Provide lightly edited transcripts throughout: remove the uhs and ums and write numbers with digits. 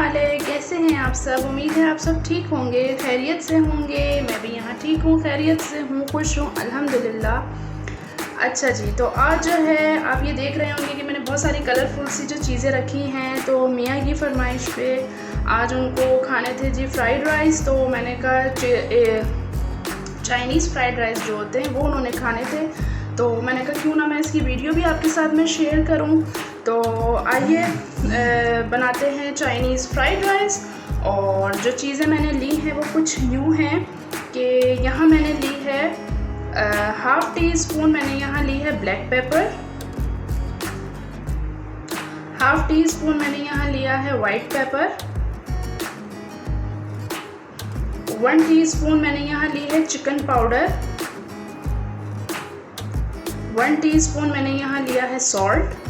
हाल है, कैसे हैं आप सब। उम्मीद है आप सब ठीक होंगे, खैरियत से होंगे। मैं भी यहाँ ठीक हूँ, खैरियत से हूँ, खुश हूँ, अल्हम्दुलिल्लाह। अच्छा जी, तो आज जो है आप ये देख रहे होंगे कि मैंने बहुत सारी कलरफुल सी जो चीज़ें रखी हैं। तो मियाँ की फरमाइश पे आज उनको खाने थे जी फ्राइड राइस। तो मैंने कहा चाइनीज़ फ्राइड राइस जो होते हैं वो उन्होंने खाने थे। तो मैंने कहा क्यों ना मैं इसकी वीडियो भी आपके साथ में शेयर करूं। तो आइए बनाते हैं चाइनीज़ फ्राइड राइस। और जो चीज़ें मैंने ली हैं वो कुछ यूँ हैं कि यहाँ मैंने ली है हाफ़ टी स्पून मैंने यहाँ ली है black pepper, half tea spoon मैंने यहाँ लिया है वाइट पेपर, 1 टीस्पून मैंने यहाँ ली है चिकन पाउडर, 1 टीस्पून मैंने यहाँ लिया है सॉल्ट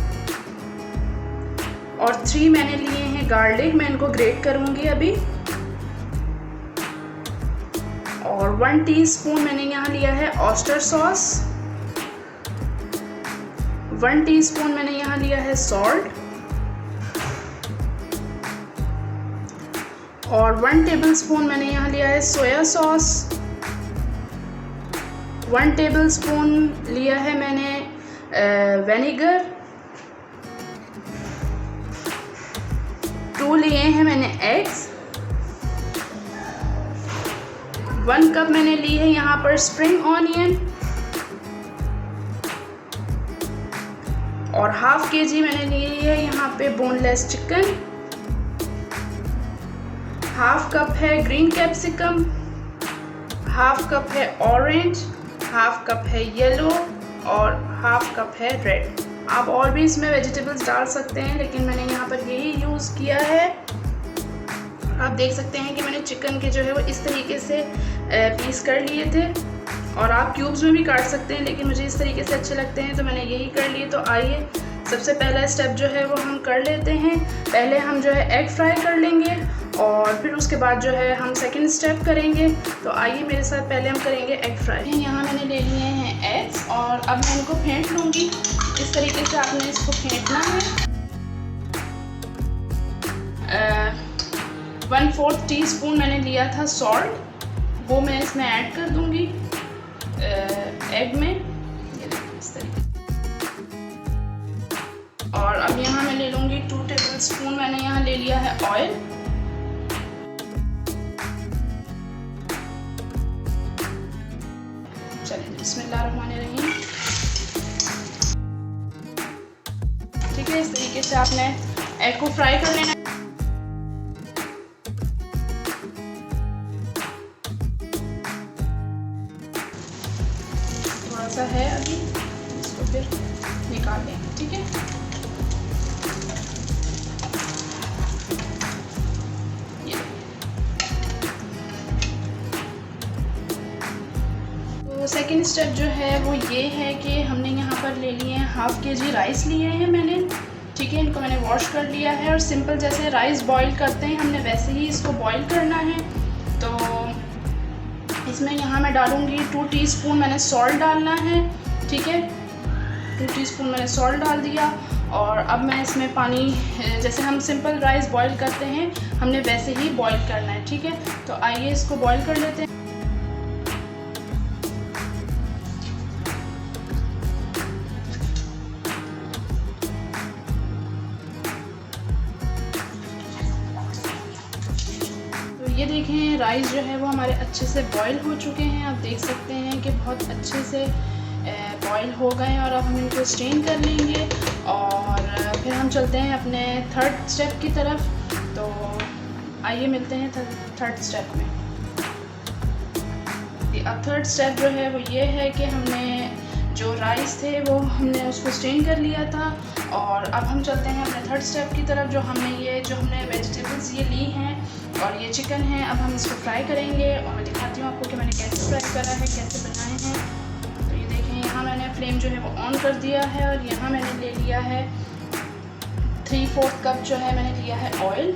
और 3 मैंने लिए हैं गार्लिक। मैं इनको ग्रेट करूँगी अभी। और 1 टीस्पून मैंने यहाँ लिया है ऑयस्टर सॉस, 1 टीस्पून मैंने यहाँ लिया है सॉल्ट और 1 टेबलस्पून मैंने यहाँ लिया है सोया सॉस, 1 टेबलस्पून लिया है मैंने विनेगर, 2 लिए हैं मैंने एग्स, 1 कप मैंने ली है यहाँ पर स्प्रिंग ऑनियन और हाफ केजी मैंने ली है यहाँ पे बोनलेस चिकन, हाफ कप है ग्रीन कैप्सिकम, हाफ कप है ऑरेंज, हाफ कप है येलो और हाफ कप है रेड। आप और भी इसमें वेजिटेबल्स डाल सकते हैं, लेकिन मैंने यहाँ पर यही यूज़ किया है। आप देख सकते हैं कि मैंने चिकन के जो है वो इस तरीके से पीस कर लिए थे और आप क्यूब्स में भी काट सकते हैं, लेकिन मुझे इस तरीके से अच्छे लगते हैं तो मैंने यही कर लिए। तो आइए सबसे पहला स्टेप जो है वो हम कर लेते हैं। पहले हम जो है एग फ्राई कर लेंगे और फिर उसके बाद जो है हम सेकंड स्टेप करेंगे। तो आइए मेरे साथ पहले हम करेंगे एग फ्राई। यहाँ मैंने ले लिए हैं एग्स और अब मैं इनको फेंट लूँगी। इस तरीके से आपने इसको फेंटना है। 1/4 टीस्पून मैंने लिया था सॉल्ट, वो मैं इसमें ऐड कर दूँगी एग में, इस तरीके। और अब यहाँ मैं ले लूँगी 2 टेबलस्पून मैंने यहाँ ले लिया है ऑयल। चलिए बिस्मिल्लाहिर्रहमानिर्रहीम। ठीक है, इस तरीके से आपने एग को फ्राई कर लेना है। थोड़ा सा है अभी, इसको फिर निकाल लेंगे। ठीक है, तो सेकेंड स्टेप जो है वो ये है कि हमने यहाँ पर ले लिए हैं हाफ़ केजी राइस लिए हैं मैंने। ठीक है, इनको मैंने वॉश कर लिया है और सिंपल जैसे राइस बॉईल करते हैं हमने वैसे ही इसको बॉईल करना है। तो इसमें यहाँ मैं डालूँगी 2 टीस्पून मैंने सॉल्ट डालना है। ठीक है, 2 टीस्पून मैंने सॉल्ट डाल दिया और अब मैं इसमें पानी, जैसे हम सिंपल राइस बॉईल करते हैं हमने वैसे ही बॉईल करना है। ठीक है, तो आइए इसको बॉईल कर लेते हैं। ये देखें राइस जो है वो हमारे अच्छे से बॉईल हो चुके हैं। आप देख सकते हैं कि बहुत अच्छे से बॉईल हो गए और अब हम इनको स्ट्रेन कर लेंगे और फिर हम चलते हैं अपने थर्ड स्टेप की तरफ। तो आइए मिलते हैं थर्ड स्टेप में। अब थर्ड स्टेप जो है वो ये है कि हमने जो राइस थे वो हमने उसको स्ट्रेन कर लिया था और अब हम चलते हैं अपने थर्ड स्टेप की तरफ। जो हमने वेजिटेबल्स ये ली हैं और ये चिकन है, अब हम इसको फ्राई करेंगे और मैं दिखाती हूँ आपको कि मैंने कैसे फ्राई करा है, कैसे बनाए हैं। तो ये देखें, यहाँ मैंने फ्लेम जो है वो ऑन कर दिया है और यहाँ मैंने ले लिया है 3/4 कप जो है मैंने लिया है ऑयल।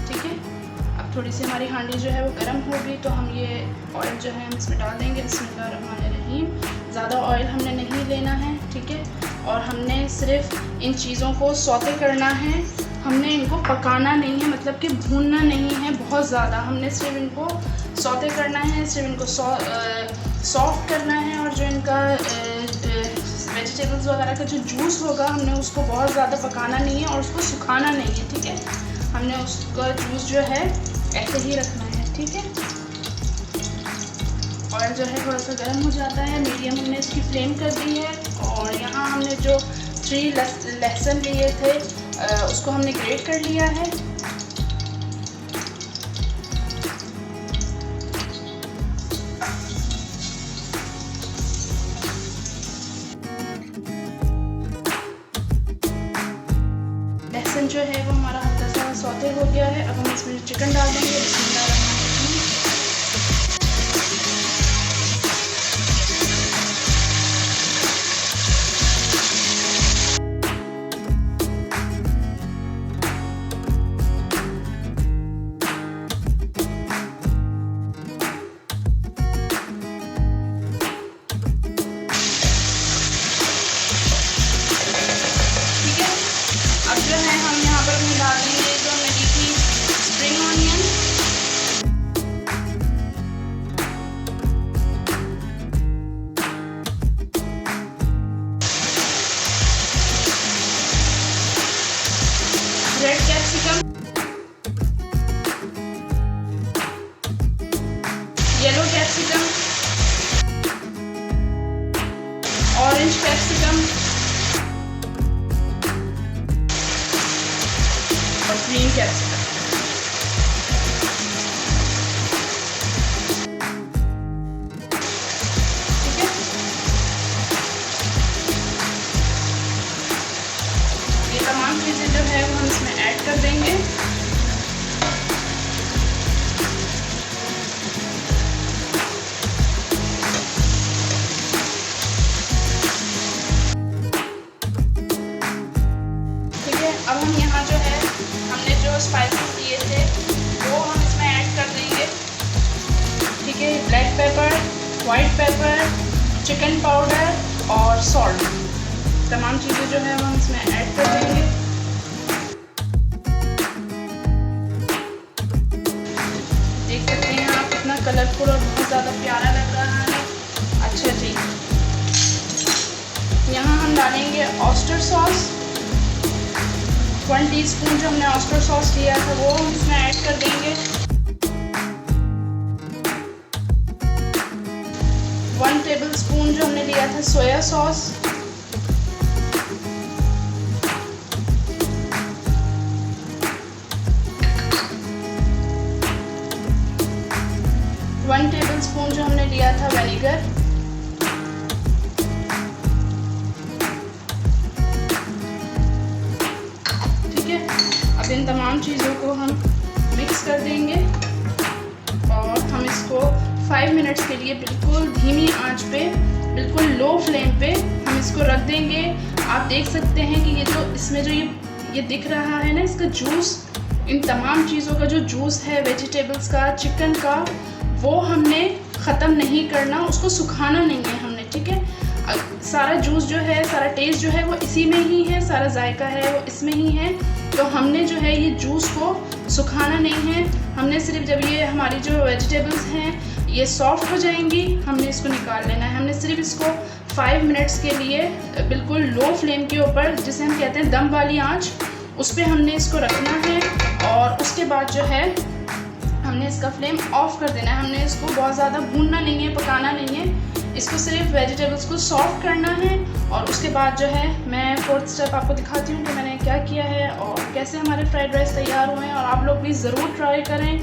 ठीक है, अब थोड़ी सी हमारी हांडी जो है वो गर्म होगी तो हम ये ऑयल जो है हम इसमें डाल देंगे। बिस्मिल्लाहिर्रहमानिर्रहीम। ज़्यादा ऑयल हमने नहीं लेना है। ठीक है, और हमने सिर्फ इन चीज़ों को सौते करना है, हमने इनको पकाना नहीं है, मतलब कि भूनना नहीं है बहुत ज़्यादा, हमने सिर्फ इनको सौते करना है, सिर्फ इनको सॉफ्ट करना है। और जो इनका वेजिटेबल्स वगैरह का जो जूस होगा हमने उसको बहुत ज़्यादा पकाना नहीं है और उसको सुखाना नहीं है, ठीक है। हमने उसका जूस जो है ऐसे ही रखना है, ठीक है। ऑयल जो है थोड़ा सा गर्म हो जाता है, मीडियम हमने इसकी फ्लेम कर दी है। और यहाँ हमने जो 3 लहसुन लिए थे उसको हमने ग्रेट कर लिया है। लहसुन जो है वो हमारा हल्का सा सौते हो गया है। अब हम इसमें चिकन डाल देंगे। Red capsicum, yellow capsicum, orange capsicum और ग्रीन कैप्सिकम। ठीक है, ये तमाम चीज़ें जो है वो हम इसमें ऐड कर देंगे। अब हम यहाँ जो है हमने जो स्पाइसेस लिए थे वो हम इसमें ऐड कर देंगे। ठीक है, black pepper, white paper, chicken powder और सॉल्ट, तमाम चीज़ें जो है वो हम इसमें ऐड कर देंगे। देख सकते हैं आप कितना कलरफुल और बहुत ज़्यादा प्यारा लग रहा है। अच्छा जी, यहाँ हम डालेंगे ऑयस्टर सॉस। 1 टीस्पून जो हमने ऑयस्टर सॉस लिया था वो हम इसमें ऐड कर देंगे। 1 टेबलस्पून जो हमने लिया था सोया सॉस। वन टेबलस्पून जो हमने लिया था विनेगर। अब इन तमाम चीज़ों को हम मिक्स कर देंगे और हम इसको 5 मिनट्स के लिए बिल्कुल धीमी आंच पे, बिल्कुल लो फ्लेम पे हम इसको रख देंगे। आप देख सकते हैं कि ये जो इसमें जो ये दिख रहा है ना, इसका जूस, इन तमाम चीज़ों का जो जूस है वेजिटेबल्स का, चिकन का, वो हमने ख़त्म नहीं करना, उसको सुखाना नहीं है हमने। ठीक है, सारा जूस जो है, सारा टेस्ट जो है वो इसी में ही है, सारा जायका है वो इसमें ही है। तो हमने जो है ये जूस को सुखाना नहीं है, हमने सिर्फ जब ये हमारी जो वेजिटेबल्स हैं ये सॉफ्ट हो जाएंगी हमने इसको निकाल लेना है। हमने सिर्फ इसको 5 मिनट्स के लिए बिल्कुल लो फ्लेम के ऊपर, जिसे हम कहते हैं दम वाली आंच, उस पर हमने इसको रखना है। और उसके बाद जो है हमने इसका फ्लेम ऑफ कर देना है। हमने इसको बहुत ज़्यादा भूनना नहीं है, पकाना नहीं है, इसको सिर्फ वेजिटेबल्स को सॉफ्ट करना है। और उसके बाद जो है मैं 4th स्टेप आपको दिखाती हूँ कि मैंने क्या किया है और कैसे हमारे फ्राइड राइस तैयार हुए हैं। और आप लोग प्लीज़ ज़रूर ट्राई करें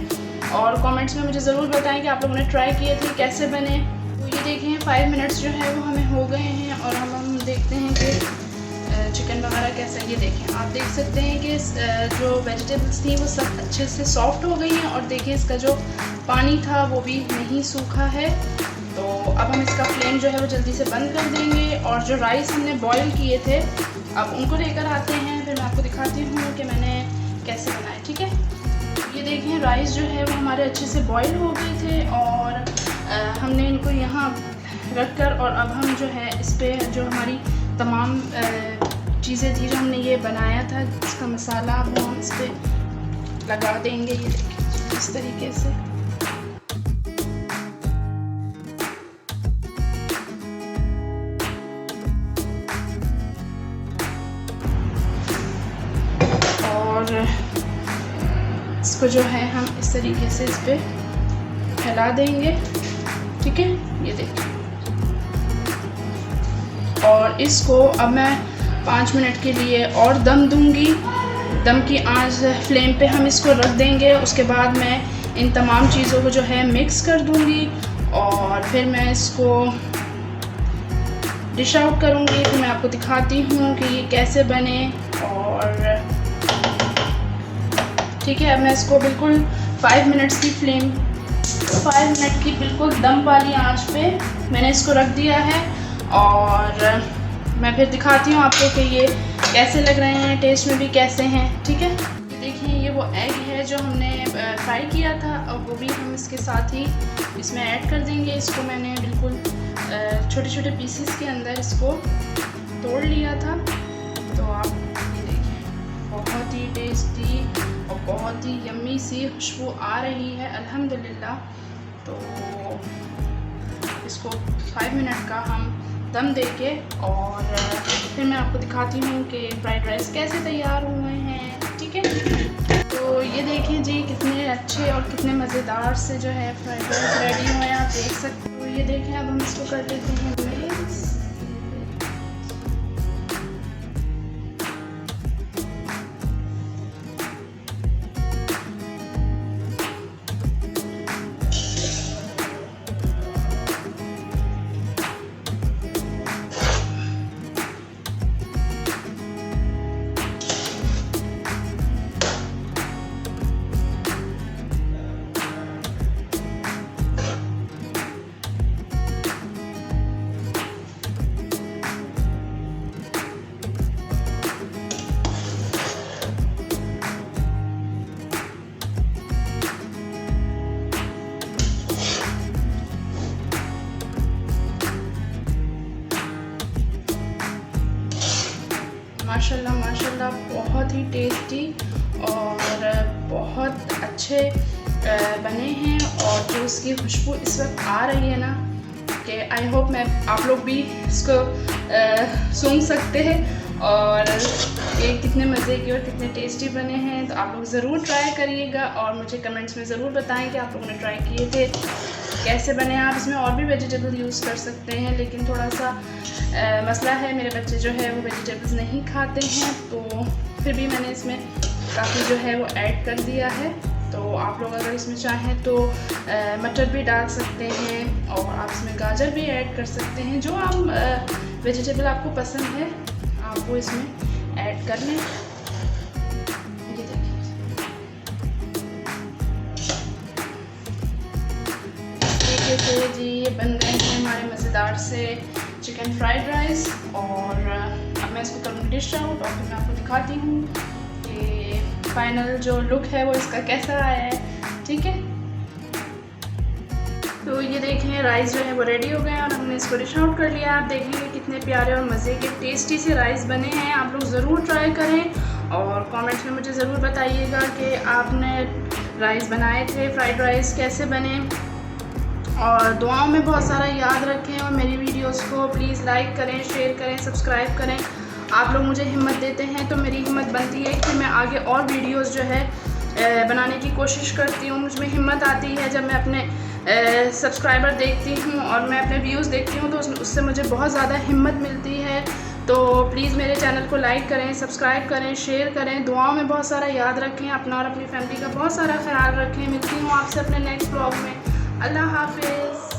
और कमेंट्स में मुझे ज़रूर बताएं कि आप लोगों ने ट्राई किए थे, कैसे बने। तो ये देखें 5 मिनट्स जो है वो हमें हो गए हैं और हम देखते हैं कि चिकन वगैरह कैसा। ये देखें, आप देख सकते हैं कि जो वेजिटेबल्स थी वो सब अच्छे से सॉफ्ट हो गई हैं और देखिए इसका जो पानी था वो भी नहीं सूखा है। तो अब हम इसका फ्लेम जो है वो जल्दी से बंद कर देंगे और जो राइस हमने बॉईल किए थे अब उनको लेकर आते हैं, फिर मैं आपको दिखाती हूँ कि मैंने कैसे बनाए। ठीक है, ये देखें राइस जो है वो हमारे अच्छे से बॉईल हो गए थे और हमने इनको यहाँ रख कर, और अब हम जो है इस पर जो हमारी तमाम चीज़ें थी जो हमने ये बनाया था। इसका मसाला अब हम इस पर लगा देंगे, ये देखिए इस तरीके से। और इसको जो है हम इस तरीके से इस पर फैला देंगे, ठीक है, ये देखिए। और इसको अब मैं 5 मिनट के लिए और दम दूंगी। दम की आंच फ्लेम पे हम इसको रख देंगे। उसके बाद मैं इन तमाम चीज़ों को जो है मिक्स कर दूंगी और फिर मैं इसको डिश आउट करूंगी। फिर मैं आपको दिखाती हूँ कि ये कैसे बने। और ठीक है, अब मैं इसको बिल्कुल 5 मिनट की बिल्कुल दम वाली आंच पे मैंने इसको रख दिया है। और मैं फिर दिखाती हूँ आपको कि ये कैसे लग रहे हैं, टेस्ट में भी कैसे हैं, ठीक है। देखिए ये वो एग है जो हमने फ्राई किया था, और वो भी हम इसके साथ ही इसमें ऐड कर देंगे। इसको मैंने बिल्कुल छोटे छोटे पीसेस के अंदर इसको तोड़ लिया था। तो आप ये देखिए, बहुत ही टेस्टी और बहुत ही यम्मी सी खुशबू आ रही है अल्हम्दुलिल्लाह। तो इसको 5 मिनट का हम दम देके और फिर मैं आपको दिखाती हूँ कि फ्राइड राइस कैसे तैयार हुए हैं, ठीक है। तो ये देखिए जी, कितने अच्छे और कितने मज़ेदार से जो है फ्राइड राइस रेडी हुए हैं, आप देख सकते हो। ये देखें, अब हम इसको कर लेते हैं मिक्स। माशाल्लाह माशाल्लाह, बहुत ही टेस्टी और बहुत अच्छे बने हैं। और जो इसकी खुशबू इस वक्त आ रही है ना, कि आई होप मैं आप लोग भी इसको सूंघ सकते हैं। और ये कितने मज़े के और कितने टेस्टी बने हैं। तो आप लोग ज़रूर ट्राई करिएगा और मुझे कमेंट्स में ज़रूर बताएं कि आप लोगों ने ट्राई किए थे, कैसे बने। आप इसमें और भी वेजिटेबल यूज़ कर सकते हैं, लेकिन थोड़ा सा मसला है, मेरे बच्चे जो है वो वेजिटेबल्स नहीं खाते हैं, तो फिर भी मैंने इसमें काफ़ी जो है वो ऐड कर दिया है। तो आप लोग अगर इसमें चाहें तो मटर भी डाल सकते हैं और आप इसमें गाजर भी ऐड कर सकते हैं। जो आप वेजिटेबल आपको पसंद है आप वो इसमें ऐड कर लें। ये देखिए, जी ये बन गए हैं हमारे मज़ेदार से चिकन फ्राइड राइस। और अब मैं इसको करूँगी डिश आउट और फिर मैं आपको दिखाती हूँ कि फाइनल जो लुक है वो इसका कैसा आया है, ठीक है। तो ये देखें, राइस जो है वो रेडी हो गए हैं और हमने इसको डिश आउट कर लिया। आप देखेंगे कितने प्यारे और मज़े के टेस्टी से राइस बने हैं। आप लोग ज़रूर ट्राई करें और कमेंट्स में मुझे ज़रूर बताइएगा कि आपने राइस बनाए थे, फ्राइड राइस कैसे बने। और दुआओं में बहुत सारा याद रखें और मेरी वीडियोस को प्लीज़ लाइक करें, शेयर करें, सब्सक्राइब करें। आप लोग मुझे हिम्मत देते हैं तो मेरी हिम्मत बनती है कि मैं आगे और वीडियोस जो है बनाने की कोशिश करती हूँ। मुझ में हिम्मत आती है जब मैं अपने सब्सक्राइबर देखती हूँ और मैं अपने व्यूज़ देखती हूँ, तो उससे मुझे बहुत ज़्यादा हिम्मत मिलती है। तो प्लीज़ मेरे चैनल को लाइक करें, सब्सक्राइब करें, शेयर करें। दुआओं में बहुत सारा याद रखें, अपना और अपनी फैमिली का बहुत सारा ख्याल रखें। मिलती हूँ आपसे अपने नेक्स्ट ब्लॉग में। अल्लाह हाफिज़।